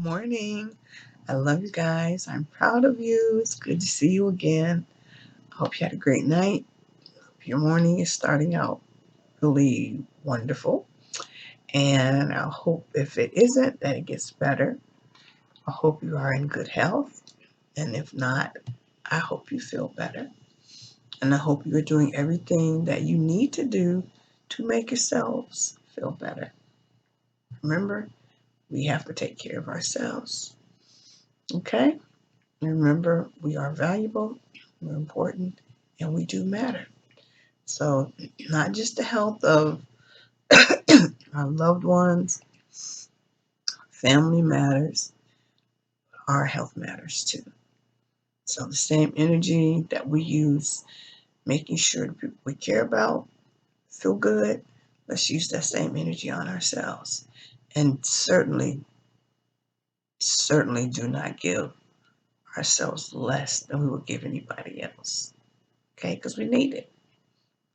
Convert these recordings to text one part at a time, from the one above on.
morning. I love you guys. I'm proud of you. It's good to see you again. I hope you had a great night. Hope your morning is starting out really wonderful. And I hope if it isn't, that it gets better. I hope you are in good health. And if not, I hope you feel better. And I hope you're doing everything that you need to do to make yourselves feel better. Remember, we have to take care of ourselves. Okay? Remember, we are valuable, we're important, and we do matter. So, not just the health of our loved ones, family matters, our health matters too. So, the same energy that we use making sure the people we care about feel good, let's use that same energy on ourselves. And certainly do not give ourselves less than we would give anybody else. Okay? Because we need it.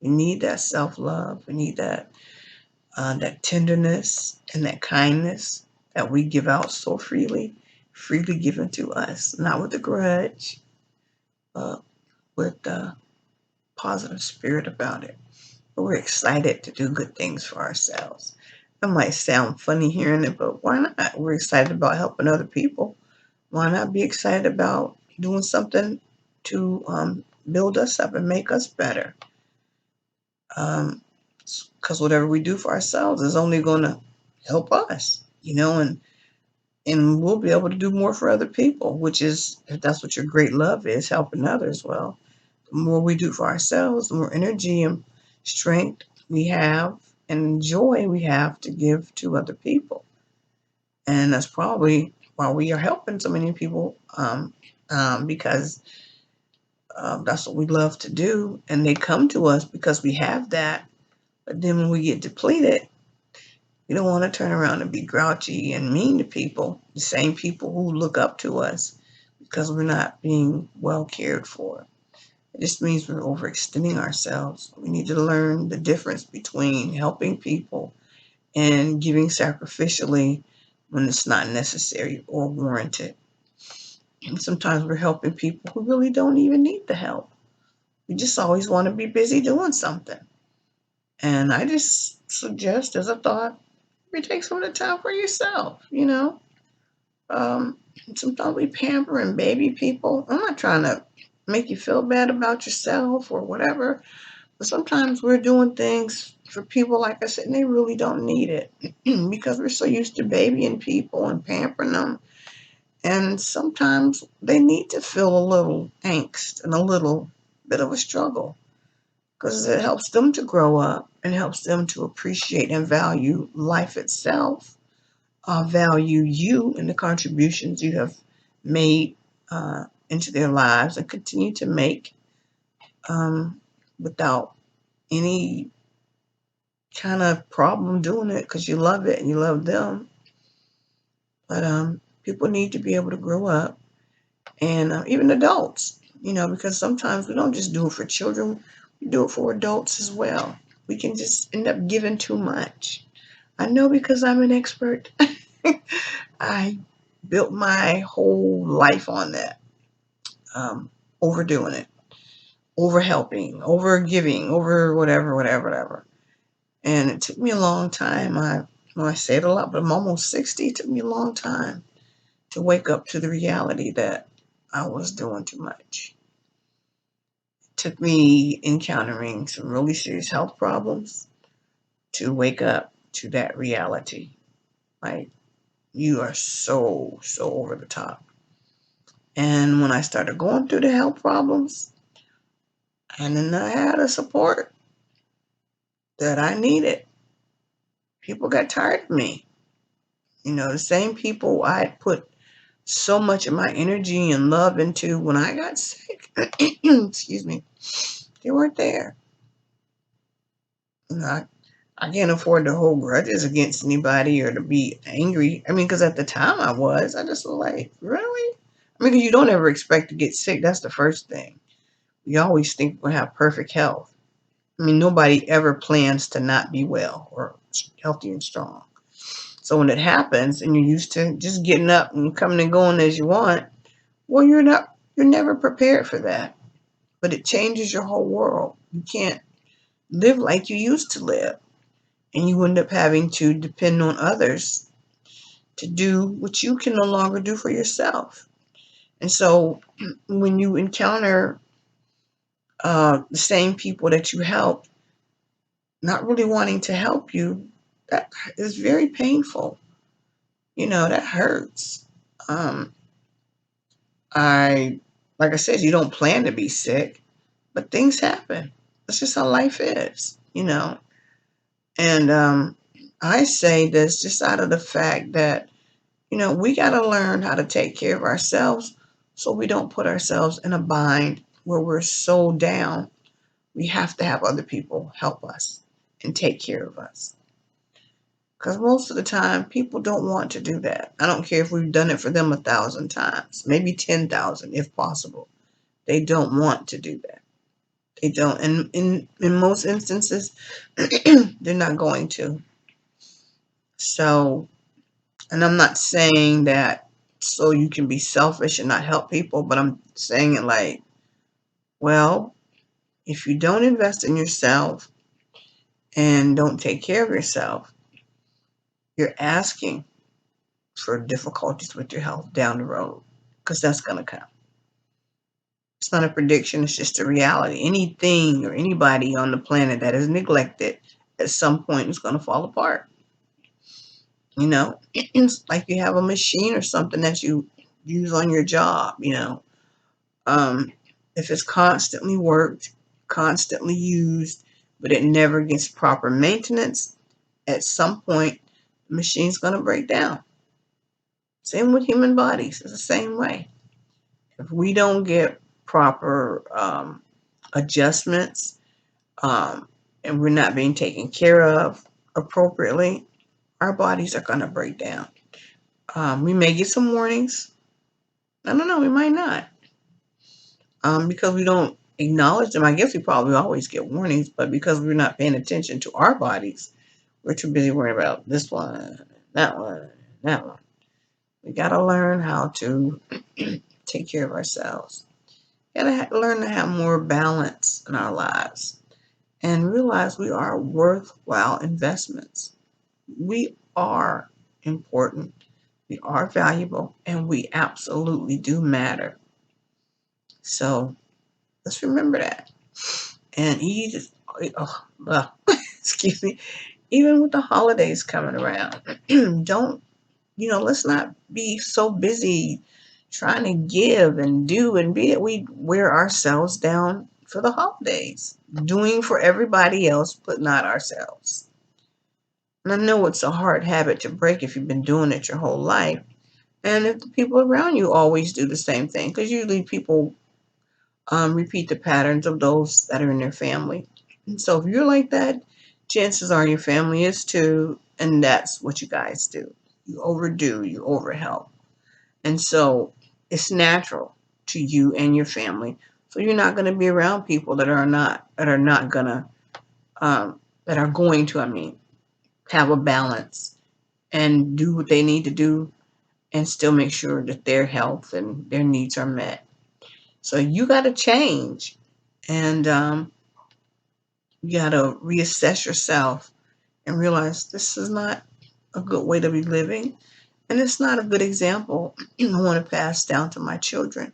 We need that self love. We need that tenderness and that kindness that we give out so freely given to us, not with a grudge, but with a positive spirit about it. But we're excited to do good things for ourselves. It might sound funny hearing it, but why not? We're excited about helping other people. Why not be excited about doing something to build us up and make us better? Because whatever we do for ourselves is only going to help us, and we'll be able to do more for other people, which is, if that's what your great love is, helping others. Well, the more we do for ourselves, the more energy and strength we have and joy we have to give to other people. And that's probably why we are helping so many people, because that's what we love to do. And they come to us because we have that. But then when we get depleted, we don't want to turn around and be grouchy and mean to people, the same people who look up to us because we're not being well cared for. It just means we're overextending ourselves. We need to learn the difference between helping people and giving sacrificially when it's not necessary or warranted. And sometimes we're helping people who really don't even need the help. We just always want to be busy doing something. And I just suggest, as a thought, maybe take some of the time for yourself. Um, Sometimes we pamper and baby people. I'm not trying to make you feel bad about yourself or whatever, but sometimes we're doing things for people, like I said, and they really don't need it because we're so used to babying people and pampering them. And sometimes they need to feel a little angst and a little bit of a struggle because it helps them to grow up and helps them to appreciate and value life itself, value you and the contributions you have made into their lives and continue to make, um, without any kind of problem doing it because you love it and you love them. But people need to be able to grow up, and even adults, because sometimes we don't just do it for children, we do it for adults as well. We can just end up giving too much. I know because I'm an expert. I built my whole life on that. Overdoing it, over helping, over giving, over whatever. And it took me a long time. I say it a lot, but I'm almost 60. It took me a long time to wake up to the reality that I was doing too much. It took me encountering some really serious health problems to wake up to that reality. Like, you are so over the top. And when I started going through the health problems, and then I had a support that I needed, people got tired of me. The same people I had put so much of my energy and love into when I got sick, excuse me, they weren't there. I can't afford to hold grudges against anybody or to be angry. I mean, because at the time I just was like, really? I mean, 'cause you don't ever expect to get sick. That's the first thing. We always think we'll have perfect health. I mean, nobody ever plans to not be well or healthy and strong. So when it happens and you're used to just getting up and coming and going as you want, well, you're never prepared for that. But it changes your whole world. You can't live like you used to live. And you end up having to depend on others to do what you can no longer do for yourself. And so when you encounter the same people that you helped not really wanting to help you, that is very painful. That hurts. Um, I, like I said, you don't plan to be sick, but things happen. That's just how life is. And I say this just out of the fact that, we got to learn how to take care of ourselves so we don't put ourselves in a bind where we're so down. We have to have other people help us and take care of us. Because most of the time, people don't want to do that. I don't care if we've done it for them 1,000 times, maybe 10,000 if possible. They don't want to do that. They don't. And in most instances, they're not going to. So, and I'm not saying that so you can be selfish and not help people, but I'm saying it like, well, if you don't invest in yourself and don't take care of yourself, you're asking for difficulties with your health down the road because that's going to come. It's not a prediction, it's just a reality. Anything or anybody on the planet that is neglected at some point is going to fall apart. It's like you have a machine or something that you use on your job. Um, if it's constantly worked, constantly used, but it never gets proper maintenance, at some point, the machine's going to break down. Same with human bodies, it's the same way. If we don't get proper adjustments um, and we're not being taken care of appropriately, our bodies are going to break down. We may get some warnings. I don't know, we might not. Because we don't acknowledge them. I guess we probably always get warnings, but because we're not paying attention to our bodies, we're too busy worrying about this one, that one, that one. We got to learn how to take care of ourselves. We got to learn to have more balance in our lives and realize we are worthwhile investments. We are important, we are valuable, and we absolutely do matter. So let's remember that. And excuse me, even with the holidays coming around, don't, let's not be so busy trying to give and do and be that we wear ourselves down for the holidays, doing for everybody else, but not ourselves. And I know it's a hard habit to break if you've been doing it your whole life. And if the people around you always do the same thing, because usually people repeat the patterns of those that are in their family. And so if you're like that, chances are your family is too, and that's what you guys do. You overdo, you overhelp. And so it's natural to you and your family. So you're not going to be around people that are not gonna that are going to, have a balance and do what they need to do and still make sure that their health and their needs are met. So you got to change, and you got to reassess yourself and realize this is not a good way to be living, and it's not a good example I want to pass down to my children.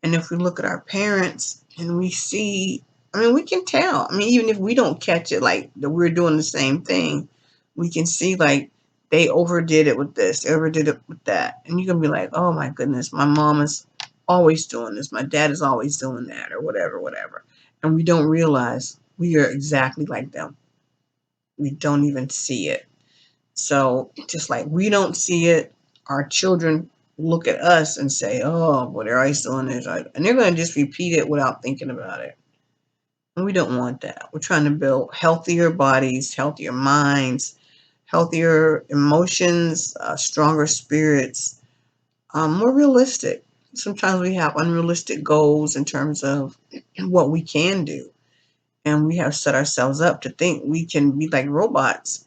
And if we look at our parents and we see, we can tell. Even if we don't catch it like that we're doing the same thing, we can see like they overdid it with this, they overdid it with that. And you can be like, oh my goodness, my mom is always doing this, my dad is always doing that, or whatever, whatever. And we don't realize we are exactly like them. We don't even see it. So just like we don't see it, our children look at us and say, "Oh, well, they're always doing this," right? And they're going to just repeat it without thinking about it. And we don't want that. We're trying to build healthier bodies, healthier minds, healthier emotions, stronger spirits, more realistic. Sometimes we have unrealistic goals in terms of what we can do, and we have set ourselves up to think we can be like robots.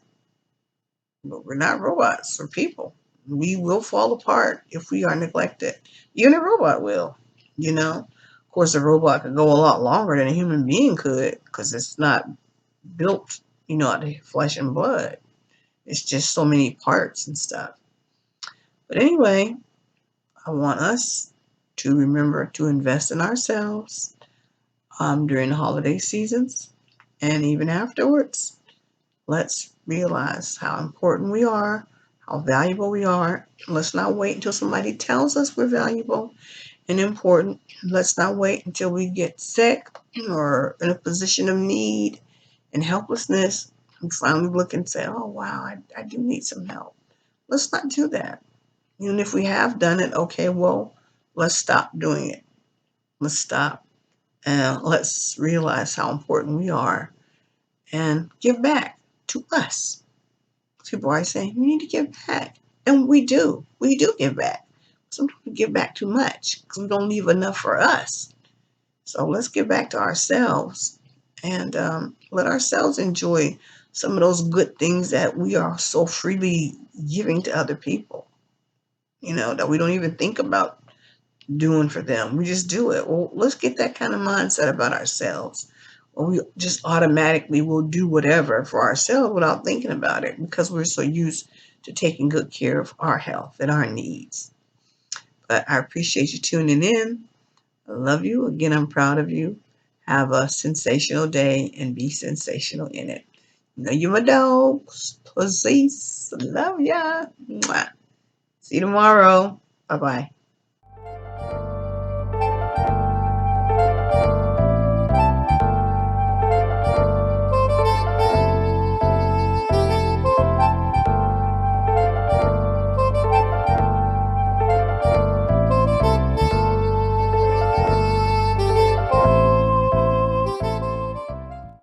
but we're not robots. We're people. We will fall apart if we are neglected. Even a robot will, you know. Of course, a robot could go a lot longer than a human being could because it's not built, out of flesh and blood. It's just so many parts and stuff. But anyway, I want us to remember to invest in ourselves during the holiday seasons and even afterwards. Let's realize how important we are, how valuable we are. Let's not wait until somebody tells us we're valuable and important. Let's not wait until we get sick or in a position of need and helplessness. We finally look and say, oh, wow, I do need some help. Let's not do that. Even if we have done it, okay, well, let's stop doing it. Let's stop and let's realize how important we are and give back to us. People are saying, you need to give back. And we do. We do give back. Sometimes we give back too much because we don't leave enough for us. So let's give back to ourselves and let ourselves enjoy some of those good things that we are so freely giving to other people, that we don't even think about doing for them. We just do it. Well, let's get that kind of mindset about ourselves. Or we just automatically will do whatever for ourselves without thinking about it because we're so used to taking good care of our health and our needs. But I appreciate you tuning in. I love you. Again, I'm proud of you. Have a sensational day and be sensational in it. You're my dogs. Please. Love ya. Mwah. See you tomorrow. Bye-bye.